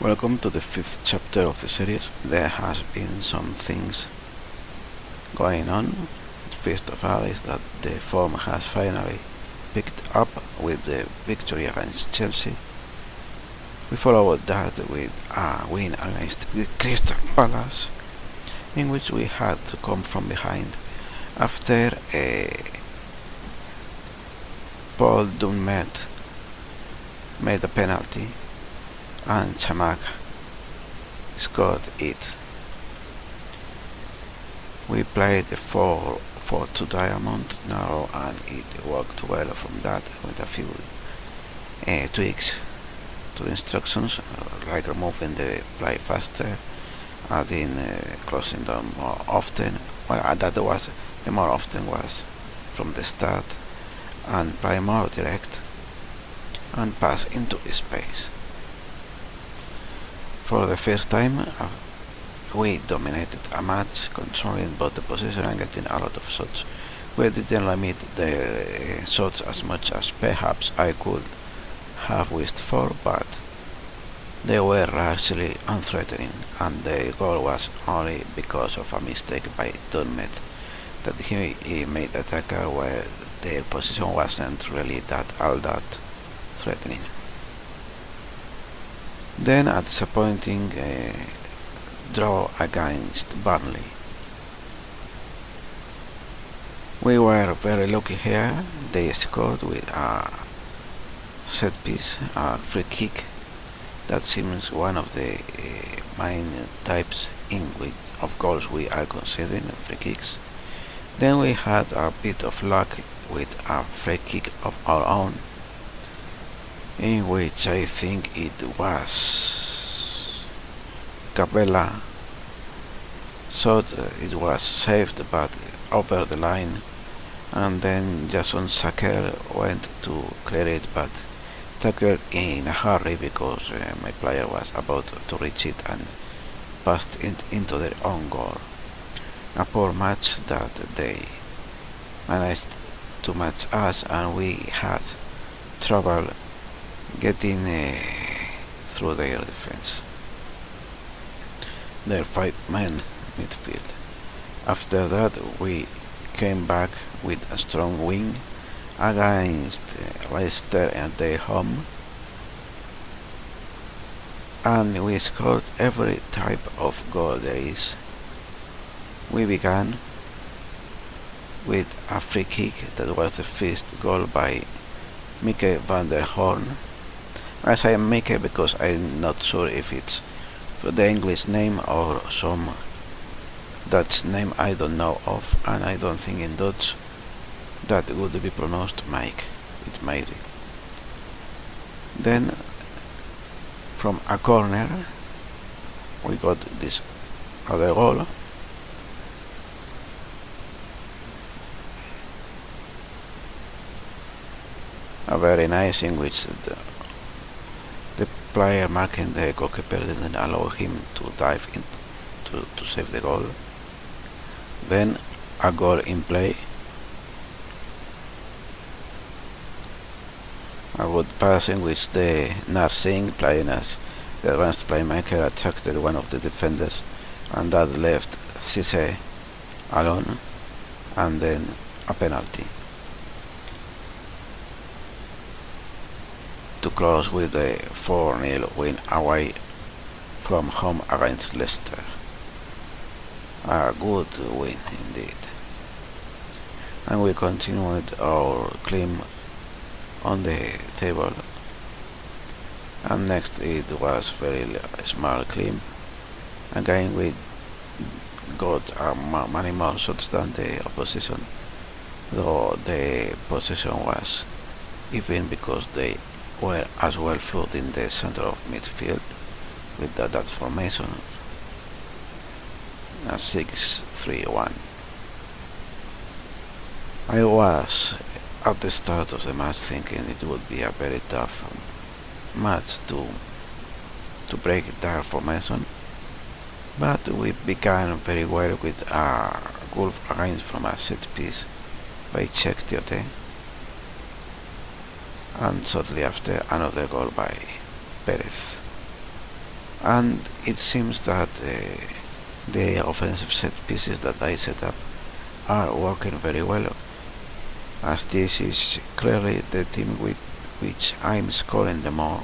Welcome to the fifth chapter of the series. There has been some things going on. First of all is that the form has finally picked up with the victory against Chelsea. We followed that with a win against the Crystal Palace, in which we had to come from behind after Paul Dunmet made a penalty and Chamak scored it. We played the 4-4-2 diamond narrow, and it worked well from that with a few tweaks to the instructions, like removing the play faster, adding closing down more often. Well, that was the more often was from the start, and play more direct and pass into space. For the first time, we dominated a match, controlling both the possession and getting a lot of shots. We didn't limit the shots as much as perhaps I could have wished for, but they were largely unthreatening, and the goal was only because of a mistake by Dunmet that he made a tackle where their position wasn't really all that threatening. Then a disappointing draw against Burnley. We were very lucky here. They scored with a set piece, a free kick. That seems one of the main types of goals we are considering, free kicks. Then we had a bit of luck with a free kick of our own, in which I think it was Capella thought it was saved but over the line, and then Jason Sacker went to clear it but tackled in a hurry because my player was about to reach it and passed it into their own goal. A poor match that they managed to match us, and we had trouble getting through their defense. Their 5-man midfield. After that, we came back with a strong win against Leicester at their home, and we scored every type of goal there is. We began with a free kick that was the first goal by Mieke van der Horn. I say Mieke because I'm not sure if it's the English name or some Dutch name I don't know of, and I don't think in Dutch that would be pronounced Mike. It might be. Then from a corner we got this other goal. A very nice in which the player marking the goalkeeper didn't allow him to dive in to save the goal. Then a goal in play. A good pass in which the Narsing, playing as the advanced playmaker, attracted one of the defenders, and that left Cisse alone, and then a penalty to close with a 4-0 win away from home against Leicester. A good win indeed. And we continued our climb on the table, and next it was very small climb. Again we got many more shots than the opposition, though the possession was even because they were as well fluid in the center of midfield with that formation a 6-3-1. I was at the start of the match thinking it would be a very tough match to break that formation, but we began very well with a goal against from a set piece by Czech Tiote, and shortly after another goal by Perez. And it seems that the offensive set pieces that I set up are working very well, as this is clearly the team with which I'm scoring the more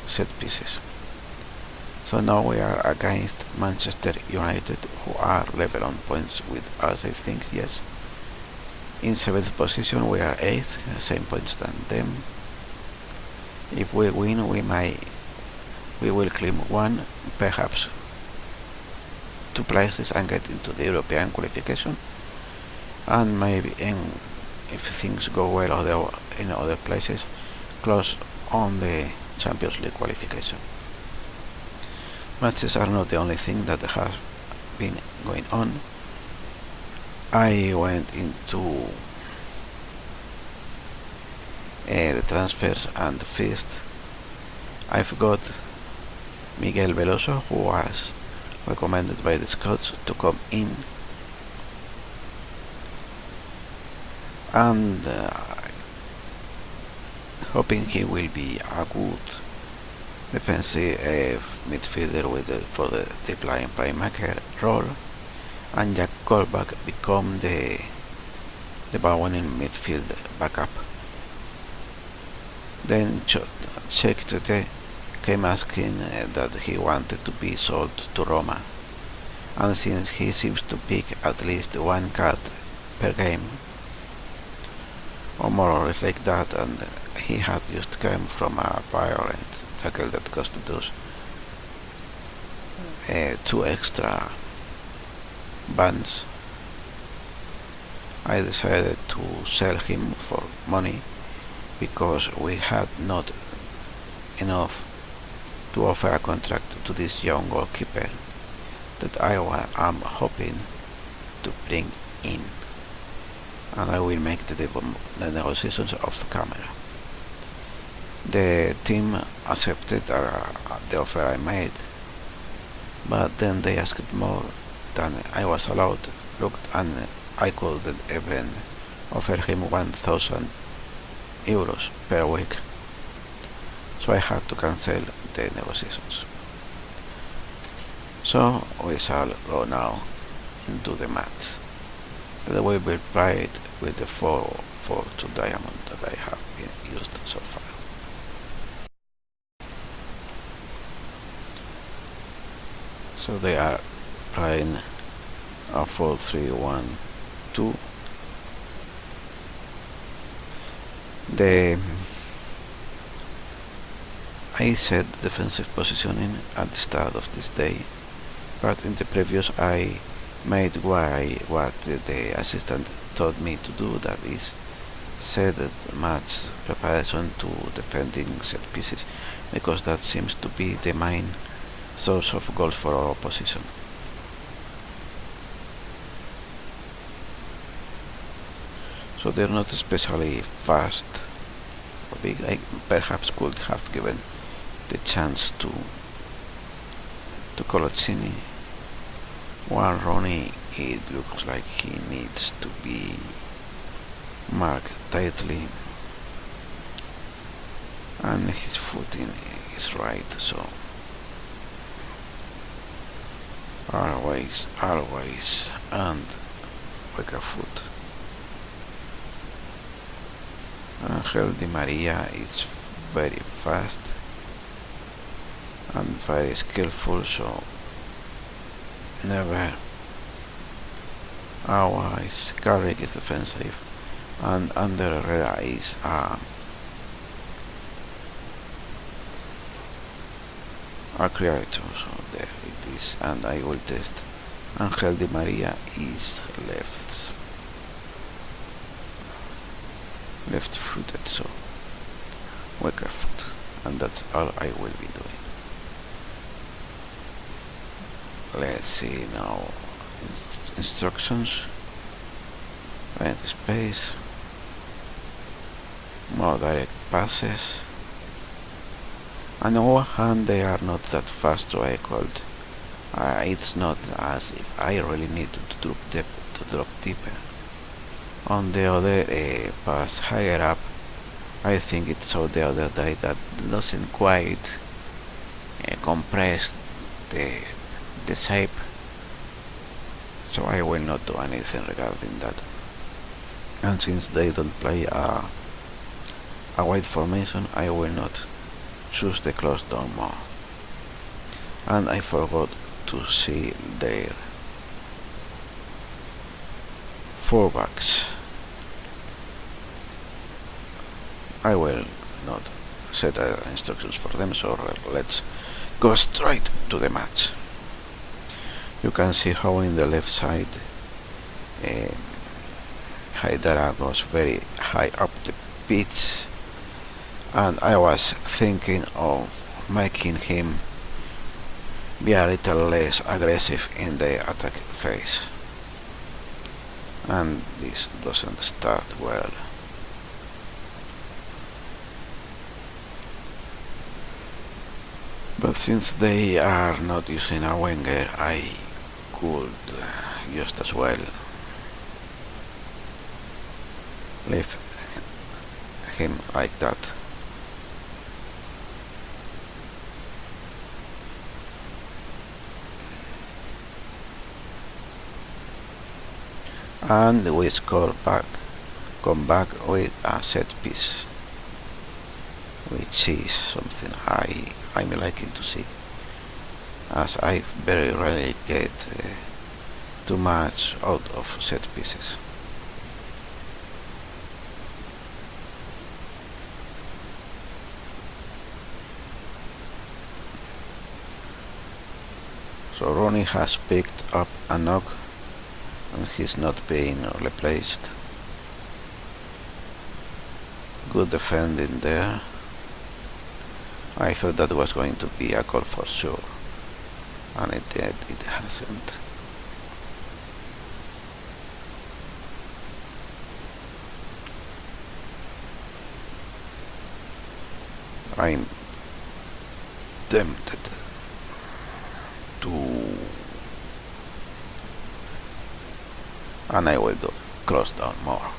set pieces. So now we are against Manchester United, who are level on points with us, I think, yes. In 7th position we are 8th, same points than them. If we win, we will climb one, perhaps 2 places and get into the European qualification, and maybe if things go well in other places, close on the Champions League qualification. Matches are not the only thing that has been going on. I went into the transfers and first I've got Miguel Veloso, who was recommended by the scouts to come in, and hoping he will be a good defensive midfielder for the deep line playmaker role, and Jack Colback become the Bowen midfield backup. Then Czech today came asking that he wanted to be sold to Roma, and since he seems to pick at least 1 card per game, or more or less like that, and he had just come from a violent tackle that costed us 2 extra bans, I decided to sell him for money, because we had not enough to offer a contract to this young goalkeeper that I am hoping to bring in, and I will make the negotiations off camera. The team accepted the offer I made, but then they asked more than I was allowed. Look, and I couldn't even offer him 1,000 euros per week, so I had to cancel the negotiations. So we shall go now into the match that we will play it with the 442 diamond that I have used so far. So they are playing a 4-3-1-2. I set defensive positioning at the start of this day, but in the previous I made what the assistant told me to do, that is, set match preparation to defending set pieces, because that seems to be the main source of goals for our opposition. So they're not especially fast or big. I perhaps could have given the chance to Coloccini. While Ronnie, it looks like he needs to be marked tightly, and his footing is right, so always, and weaker foot. Angel Di Maria is very fast and very skillful, so never. Otherwise, Carrick is defensive, and Ander Herrera is a creator, so there it is, and I will test. Angel Di Maria is left-footed, so weaker foot, and that's all I will be doing. Let's see now. Instructions. Right space. More direct passes. On the one hand, they are not that fast, so I called. It's not as if I really need to drop deeper. On the other pass higher up, I think it showed the other day that doesn't quite compressed the shape, so I will not do anything regarding that. And since they don't play a wide formation, I will not choose the close down more. And I forgot to see their fullbacks. I will not set instructions for them, so let's go straight to the match. You can see how in the left side Haidara goes very high up the pitch, and I was thinking of making him be a little less aggressive in the attack phase, and this doesn't start well. But since they are not using a winger, I could just as well leave him like that. And we come back with a set piece, which is something I'm liking to see, as I very rarely get too much out of set pieces. So Ronnie has picked up a knock, and he's not being replaced. Good defending there. I thought that was going to be a goal for sure, and it hasn't. I'm tempted to, and I will do close down more.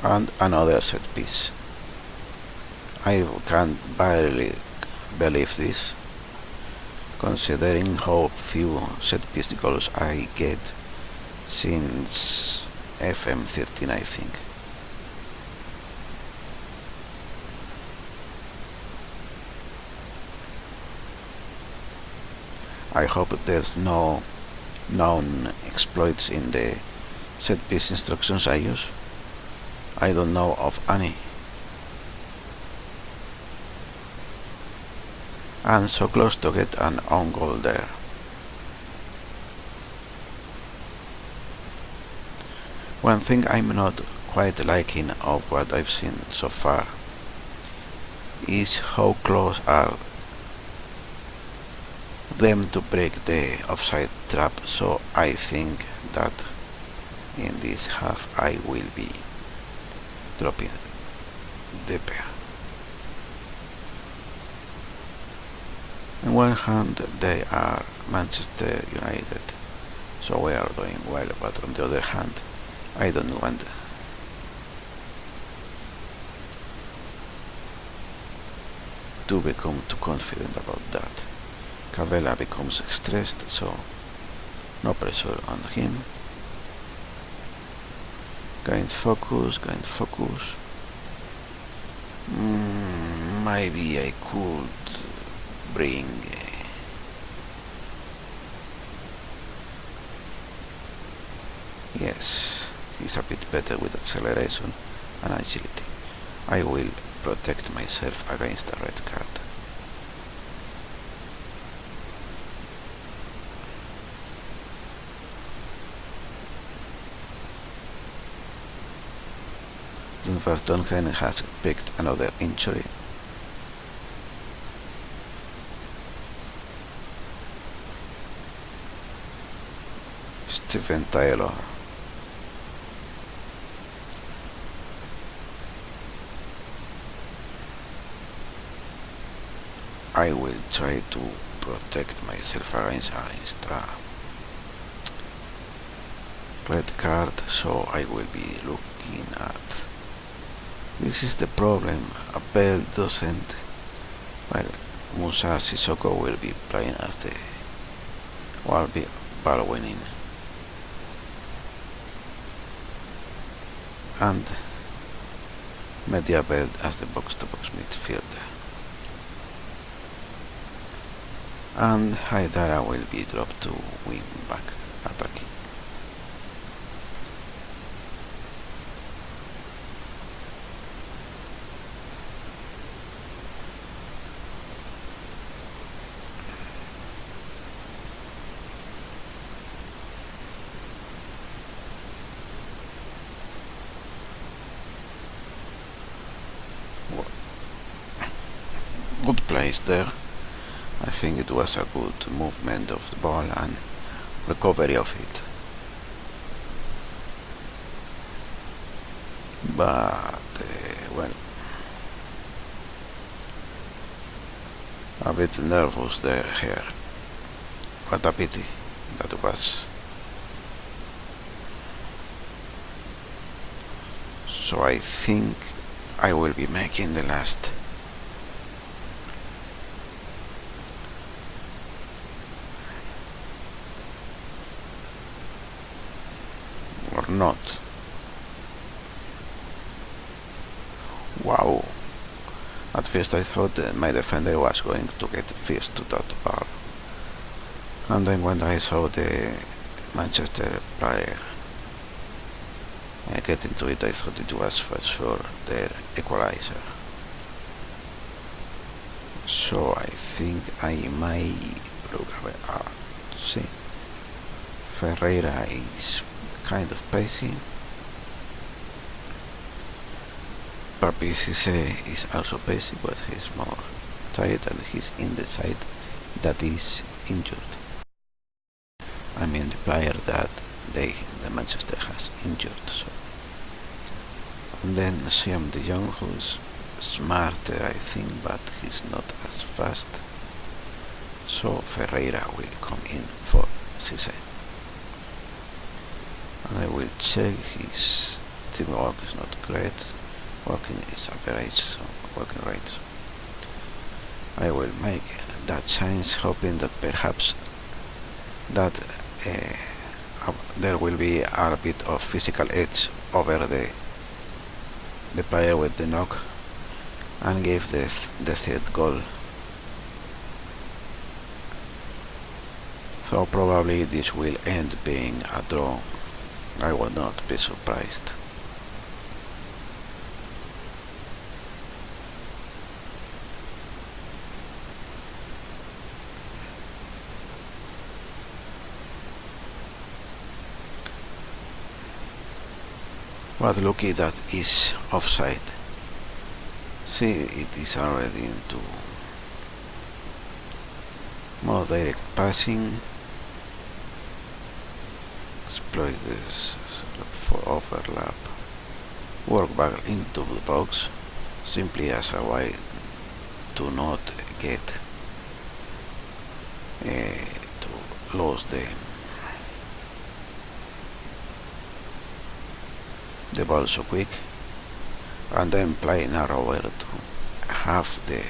And another set piece. I can barely believe this, considering how few set piece goals I get since FM15, I think. I hope there's no known exploits in the set piece instructions I use. I don't know of any. And so close to get an own goal there. One thing I'm not quite liking of what I've seen so far is how close are them to break the offside trap, so I think that in this half I will be dropping the pair. On one hand they are Manchester United, so we are doing well, but on the other hand I don't want to become too confident about that. Cavella becomes stressed, so no pressure on him. Going focus. Maybe I could bring yes, he's a bit better with acceleration and agility. I will protect myself against a red card. Vertonghen has picked another injury. Stephen Taylor. I will try to protect myself against a red card, so I will be looking at. This is the problem. A bell doesn't. Well, Musa Sissoko will be playing as the ball winning, and Mediabel as the box-to-box midfielder, and Haidara will be dropped to wing back attacking. Good place there. I think it was a good movement of the ball and recovery of it. But, well, a bit nervous there here. What a pity that was. So I think I will be making the last. Or not. Wow. At first I thought my defender was going to get first to that ball. And then when I saw the Manchester player get into it, I thought it was for sure their equalizer. So I think I might look to see. Ferreira is kind of pacey. Papi Cisse is also pacey, but he's more tired and he's in the side that is injured. I mean the player that the Manchester has injured. So. And then Siam de Jong, who's smarter I think, but he's not as fast. So Ferreira will come in for Cisse. And I will check his teamwork is not great. Working is average, so working rate. I will make that change, hoping that perhaps that there will be a bit of physical edge over the player with the knock and give the third goal. So probably this will end being a draw. I will not be surprised. But lucky that is offside. See, it is already into more direct passing. Exploit this for overlap. Work back into the box, simply as a way to not get to lose the ball so quick, and then play narrower to have the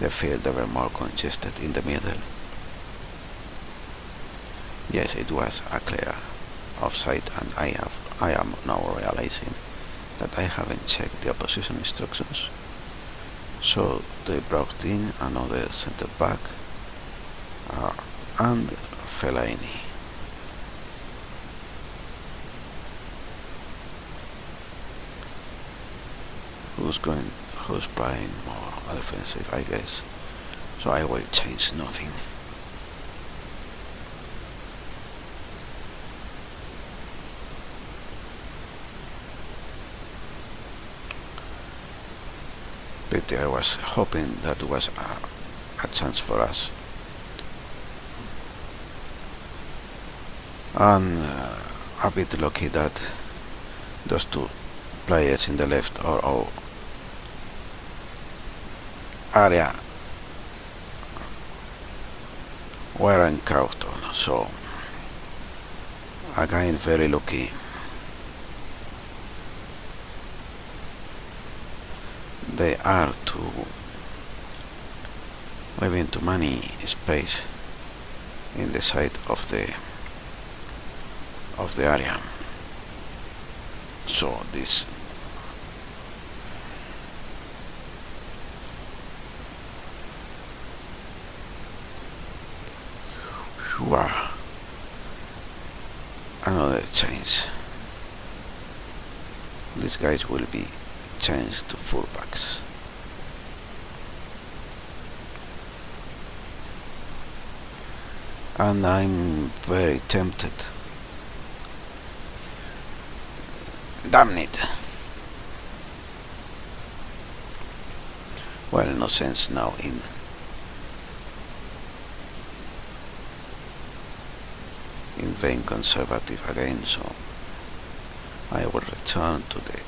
field ever more congested in the middle. Yes, it was a clear offside, and I am now realizing that I haven't checked the opposition instructions. So they brought in another centre back and Fellaini. Who's playing more defensive, I guess. So I will change nothing. Pity, I was hoping that was a chance for us. And a bit lucky that those two players in the left or area We're in Cowton, so again very lucky. They are to leaving too many space in the side of the area. So this wow, another change. These guys will be changed to fullbacks. And I'm very tempted. Damn it. Well, no sense now in being conservative again, so I will return to the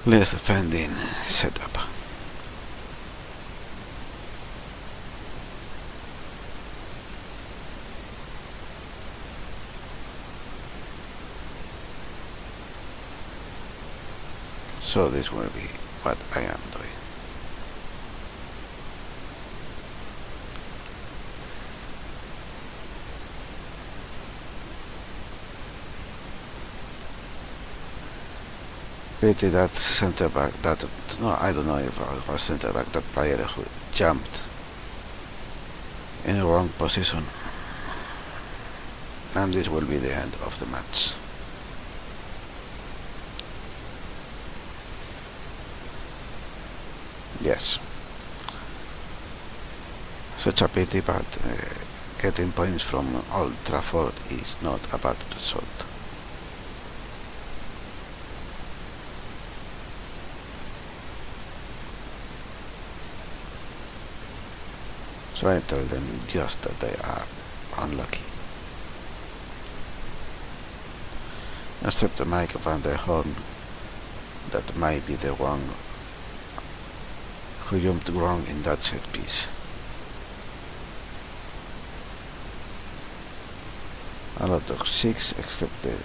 less defending setup. So this will be what I am doing. Pity that center back, I don't know if it was center back, that player who jumped in the wrong position. And this will be the end of the match. Yes. Such a pity, but getting points from Old Trafford is not a bad result. So I told them just that they are unlucky. Except Mike van der Horn, that might be the one who jumped wrong in that set piece. A lot of 6 except the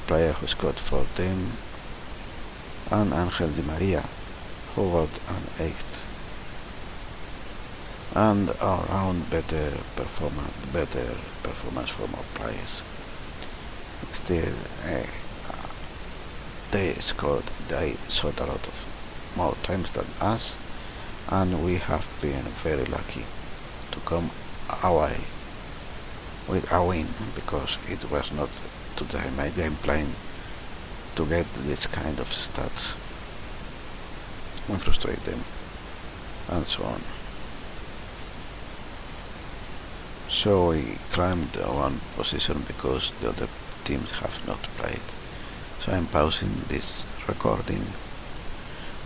player who scored for them, and Angel Di Maria who got an 8. And around better performance from our players. Still, they shot a lot of more times than us, and we have been very lucky to come away with a win, because it was not today my game plan to get this kind of stats and frustrate them and so on. So we climbed one position because the other teams have not played. So I'm pausing this recording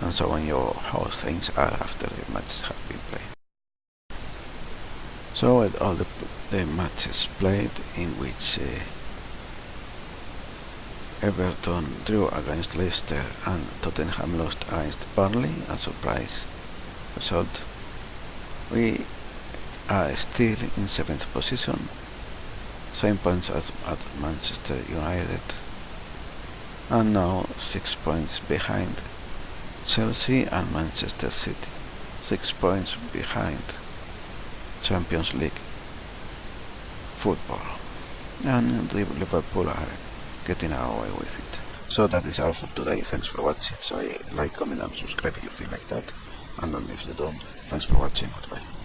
and showing you how things are after the matches have been played. So at all the matches played in which Everton drew against Leicester and Tottenham lost against Burnley, a surprise result, we are still in 7th position, same points as at Manchester United, and now 6 points behind Chelsea and Manchester City, 6 points behind Champions League football, and Liverpool are getting away with it. So that is all for today. Thanks for watching. So like, comment and subscribe if you feel like that, and if you don't, thanks for watching. Goodbye.